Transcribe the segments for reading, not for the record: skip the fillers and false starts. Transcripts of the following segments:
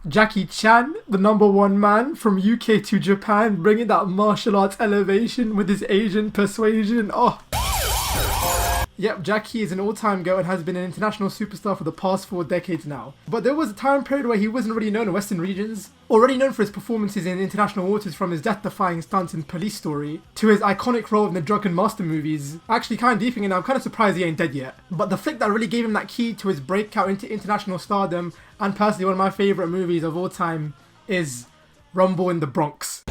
Jackie Chan, the #1 man from UK to Japan, bringing that martial arts elevation with his Asian persuasion. Oh. Yep, Jackie is an all-time GOAT and has been an international superstar for the past 4 decades now. But there was a time period where he wasn't really known in Western regions. Already known for his performances in international waters, from his death-defying stunts in Police Story to his iconic role in the Drunken Master movies. Actually, kind of deeping in, I'm kind of surprised he ain't dead yet. But the flick that really gave him that key to his breakout into international stardom, and personally one of my favourite movies of all time, is Rumble in the Bronx.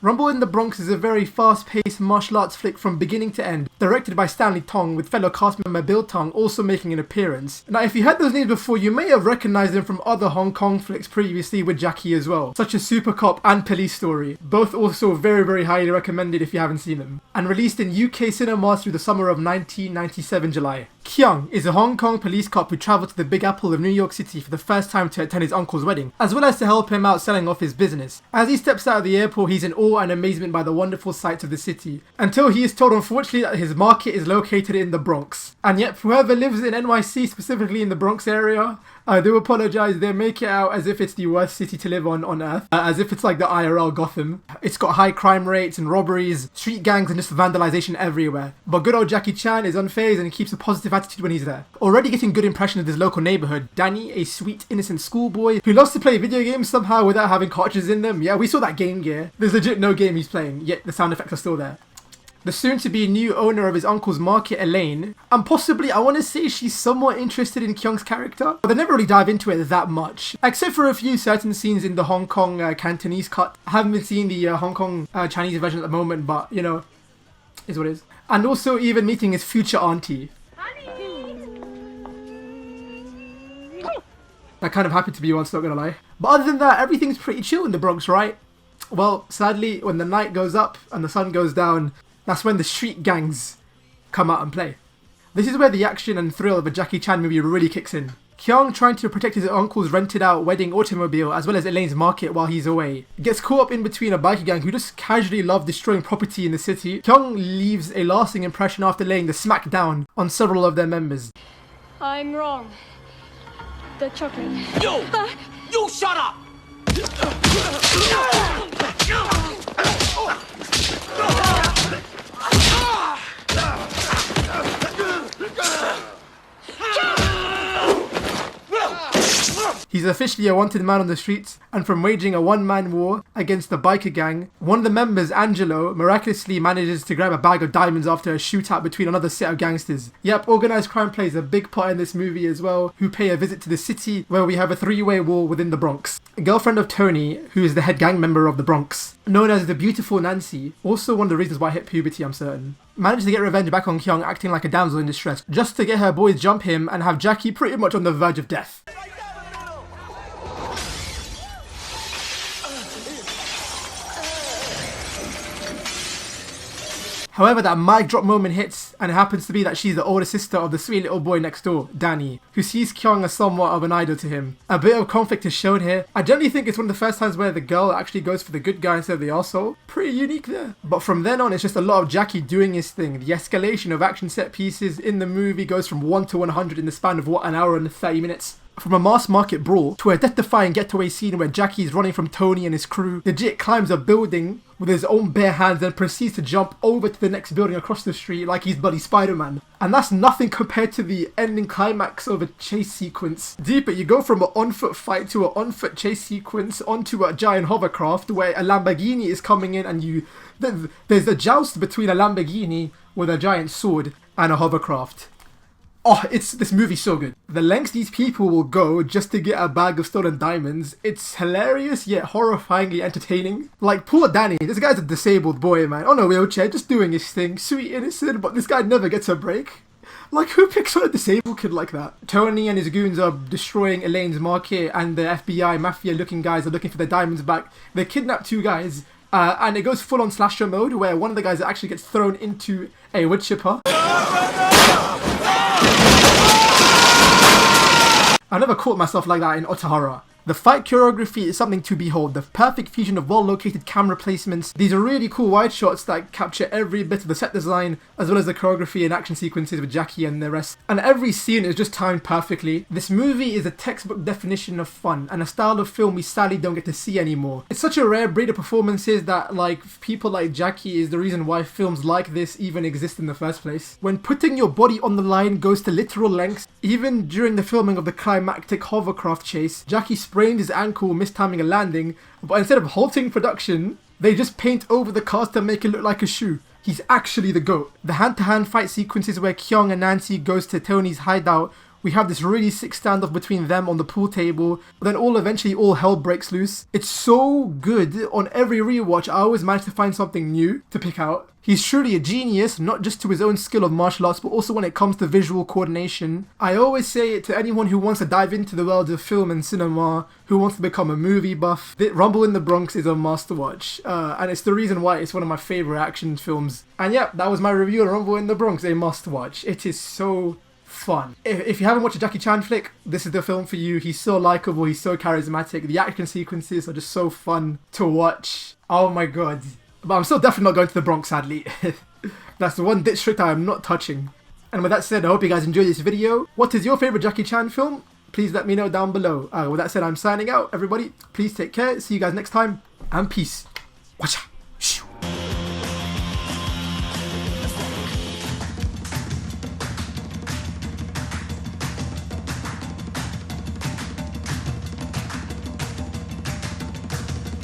Rumble in the Bronx is a very fast-paced martial arts flick from beginning to end, directed by Stanley Tong, with fellow cast member Bill Tong also making an appearance. Now, if you heard those names before, you may have recognised them from other Hong Kong flicks previously with Jackie as well, such as Super Cop and Police Story, both also very, very highly recommended if you haven't seen them, and released in UK cinemas through the summer of 1997 July. Kyung is a Hong Kong police cop who travelled to the Big Apple of New York City for the first time to attend his uncle's wedding, as well as to help him out selling off his business. As he steps out of the airport, he's in awe and amazement by the wonderful sights of the city, until he is told unfortunately that his market is located in the Bronx. And yet, whoever lives in NYC, specifically in the Bronx area, I do apologise, they make it out as if it's the worst city to live on earth, as if it's like the IRL Gotham. It's got high crime rates and robberies, street gangs and just vandalisation everywhere. But good old Jackie Chan is unfazed and he keeps a positive attitude when he's there. Already getting good impression of this local neighbourhood, Danny, a sweet innocent schoolboy who loves to play video games somehow without having cartridges in them. Yeah, we saw that Game Gear. There's legit no game he's playing, yet the sound effects are still there. The soon-to-be new owner of his uncle's market, Elaine, and possibly, I want to say she's somewhat interested in Kyung's character, but they never really dive into it that much, except for a few certain scenes in the Hong Kong Cantonese cut. I haven't been seeing the Hong Kong Chinese version at the moment, but, you know, is what it is. And also even meeting his future auntie. That kind of happened to me once, not gonna lie. But other than that, everything's pretty chill in the Bronx, right? Well, sadly, when the night goes up and the sun goes down, that's when the street gangs come out and play. This is where the action and thrill of a Jackie Chan movie really kicks in. Kyung, trying to protect his uncle's rented out wedding automobile as well as Elaine's market while he's away, gets caught up in between a biker gang who just casually love destroying property in the city. Kyung leaves a lasting impression after laying the smack down on several of their members. I'm wrong. The chocolate. You! You shut up! He's officially a wanted man on the streets, and from waging a one-man war against the biker gang, one of the members, Angelo, miraculously manages to grab a bag of diamonds after a shootout between another set of gangsters. Yep, organised crime plays a big part in this movie as well, who pay a visit to the city where we have a 3-way war within the Bronx. A girlfriend of Tony, who is the head gang member of the Bronx, known as the Beautiful Nancy, also one of the reasons why I hit puberty, I'm certain, managed to get revenge back on Kyung, acting like a damsel in distress, just to get her boys jump him and have Jackie pretty much on the verge of death. However, that mic drop moment hits, and it happens to be that she's the older sister of the sweet little boy next door, Danny, who sees Kyung as somewhat of an idol to him. A bit of conflict is shown here. I generally think it's one of the first times where the girl actually goes for the good guy instead of the arsehole. Pretty unique there. But from then on, it's just a lot of Jackie doing his thing. The escalation of action set pieces in the movie goes from 1 to 100 in the span of, what, an hour and 30 minutes. From a mass market brawl to a death-defying getaway scene where Jackie is running from Tony and his crew, legit climbs a building with his own bare hands and proceeds to jump over to the next building across the street like he's bloody Spider-Man. And that's nothing compared to the ending climax of a chase sequence. Deeper, you go from an on-foot fight to an on-foot chase sequence onto a giant hovercraft where a Lamborghini is coming in and there's a joust between a Lamborghini with a giant sword and a hovercraft. Oh, this movie's so good. The lengths these people will go just to get a bag of stolen diamonds, it's hilarious yet horrifyingly entertaining. Like, poor Danny, this guy's a disabled boy, man, on a wheelchair, just doing his thing, sweet innocent, but this guy never gets a break. Like, who picks on a disabled kid like that? Tony and his goons are destroying Elaine's market, and the FBI mafia looking guys are looking for their diamonds back. They kidnap 2 guys, And it goes full on slasher mode where one of the guys actually gets thrown into a wood chipper. I never caught myself like that in Otahara. The fight choreography is something to behold, the perfect fusion of well-located camera placements. These are really cool wide shots that capture every bit of the set design, as well as the choreography and action sequences with Jackie and the rest. And every scene is just timed perfectly. This movie is a textbook definition of fun, and a style of film we sadly don't get to see anymore. It's such a rare breed of performances that, like, people like Jackie is the reason why films like this even exist in the first place. When putting your body on the line goes to literal lengths, even during the filming of the climactic hovercraft chase, Jackie sprained his ankle mistiming a landing, but instead of halting production, they just paint over the cast to make it look like a shoe. He's actually the GOAT. The hand-to-hand fight sequences where Kyung and Nancy goes to Tony's hideout, we have this really sick standoff between them on the pool table, but then eventually all hell breaks loose. It's so good. On every rewatch, I always manage to find something new to pick out. He's truly a genius, not just to his own skill of martial arts, but also when it comes to visual coordination. I always say it to anyone who wants to dive into the world of film and cinema, who wants to become a movie buff. Rumble in the Bronx is a must watch, and it's the reason why it's one of my favorite action films. And yeah, that was my review on Rumble in the Bronx, a must watch. It is so fun. If you haven't watched a Jackie Chan flick, this is the film for you. He's so likable, he's so charismatic. The action sequences are just so fun to watch. Oh my god. But I'm still definitely not going to the Bronx, sadly. That's the one district I am not touching. And with that said, I hope you guys enjoyed this video. What is your favourite Jackie Chan film? Please let me know down below. With that said, I'm signing out. Everybody, please take care. See you guys next time. And peace. Watcha.